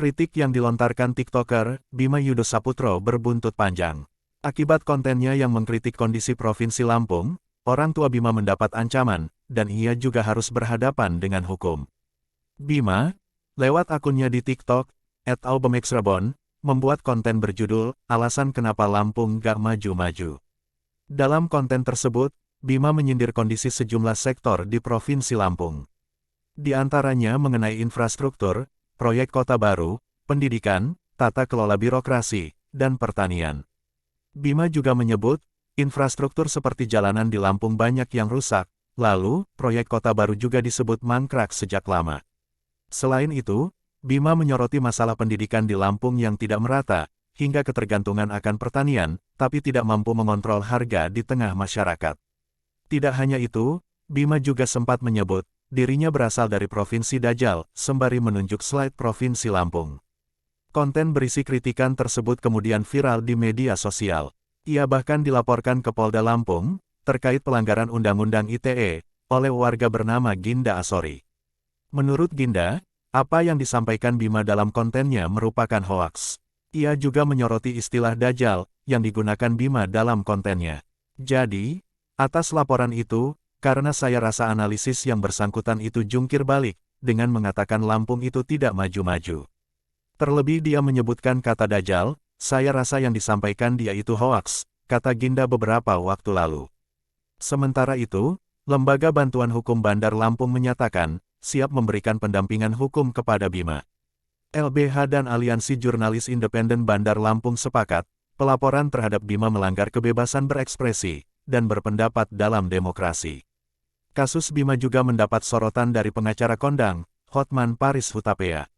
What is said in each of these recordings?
Kritik yang dilontarkan TikToker, Bima Yudho Saputro berbuntut panjang. Akibat kontennya yang mengkritik kondisi Provinsi Lampung, orang tua Bima mendapat ancaman, dan ia juga harus berhadapan dengan hukum. Bima, lewat akunnya di TikTok, @aubamexrabon, membuat konten berjudul, Alasan Kenapa Lampung Gak Maju-Maju. Dalam konten tersebut, Bima menyindir kondisi sejumlah sektor di Provinsi Lampung. Di antaranya mengenai infrastruktur, proyek kota baru, pendidikan, tata kelola birokrasi, dan pertanian. Bima juga menyebut, infrastruktur seperti jalanan di Lampung banyak yang rusak, lalu, proyek kota baru juga disebut mangkrak sejak lama. Selain itu, Bima menyoroti masalah pendidikan di Lampung yang tidak merata, hingga ketergantungan akan pertanian, tapi tidak mampu mengontrol harga di tengah masyarakat. Tidak hanya itu, Bima juga sempat menyebut, dirinya berasal dari Provinsi Dajjal, sembari menunjuk slide Provinsi Lampung. Konten berisi kritikan tersebut kemudian viral di media sosial. Ia bahkan dilaporkan ke Polda Lampung, terkait pelanggaran Undang-Undang ITE, oleh warga bernama Ginda Asori. Menurut Ginda, apa yang disampaikan Bima dalam kontennya merupakan hoaks. Ia juga menyoroti istilah Dajjal, yang digunakan Bima dalam kontennya. Jadi, atas laporan itu, karena saya rasa analisis yang bersangkutan itu jungkir balik, dengan mengatakan Lampung itu tidak maju-maju. Terlebih dia menyebutkan kata Dajjal, saya rasa yang disampaikan dia itu hoaks, kata Ginda beberapa waktu lalu. Sementara itu, Lembaga Bantuan Hukum Bandar Lampung menyatakan, siap memberikan pendampingan hukum kepada Bima. LBH dan Aliansi Jurnalis Independen Bandar Lampung sepakat, pelaporan terhadap Bima melanggar kebebasan berekspresi, dan berpendapat dalam demokrasi. Kasus Bima juga mendapat sorotan dari pengacara kondang, Hotman Paris Hutapea.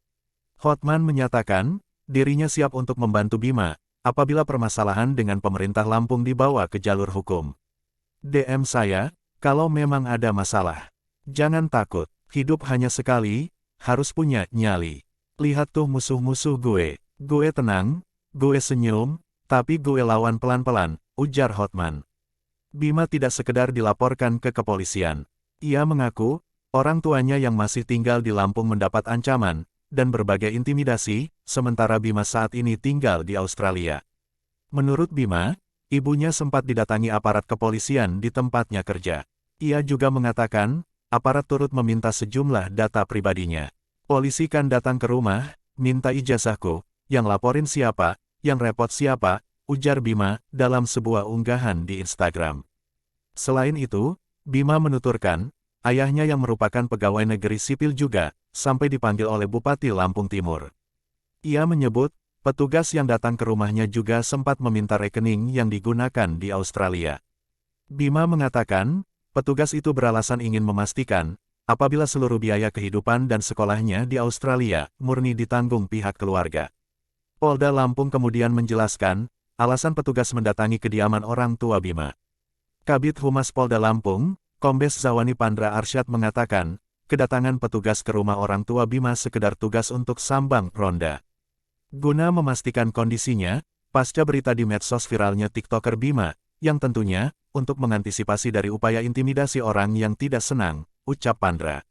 Hotman menyatakan, dirinya siap untuk membantu Bima, apabila permasalahan dengan pemerintah Lampung dibawa ke jalur hukum. DM saya, kalau memang ada masalah. Jangan takut, hidup hanya sekali, harus punya nyali. Lihat tuh musuh-musuh gue tenang, gue senyum, tapi gue lawan pelan-pelan, ujar Hotman. Bima tidak sekedar dilaporkan ke kepolisian. Ia mengaku, orang tuanya yang masih tinggal di Lampung mendapat ancaman, dan berbagai intimidasi, sementara Bima saat ini tinggal di Australia. Menurut Bima, ibunya sempat didatangi aparat kepolisian di tempatnya kerja. Ia juga mengatakan, aparat turut meminta sejumlah data pribadinya. Polisi kan datang ke rumah, minta ijazahku, yang laporin siapa, yang repot siapa, ujar Bima, dalam sebuah unggahan di Instagram. Selain itu, Bima menuturkan, ayahnya yang merupakan pegawai negeri sipil juga, sampai dipanggil oleh Bupati Lampung Timur. Ia menyebut, petugas yang datang ke rumahnya juga sempat meminta rekening yang digunakan di Australia. Bima mengatakan, petugas itu beralasan ingin memastikan, apabila seluruh biaya kehidupan dan sekolahnya di Australia, murni ditanggung pihak keluarga. Polda Lampung kemudian menjelaskan, alasan petugas mendatangi kediaman orang tua Bima. Kabid Humas Polda Lampung, Kombes Zawani Pandra Arsyad mengatakan, kedatangan petugas ke rumah orang tua Bima sekedar tugas untuk sambang ronda. Guna memastikan kondisinya, pasca berita di medsos viralnya TikToker Bima, yang tentunya, untuk mengantisipasi dari upaya intimidasi orang yang tidak senang, ucap Pandra.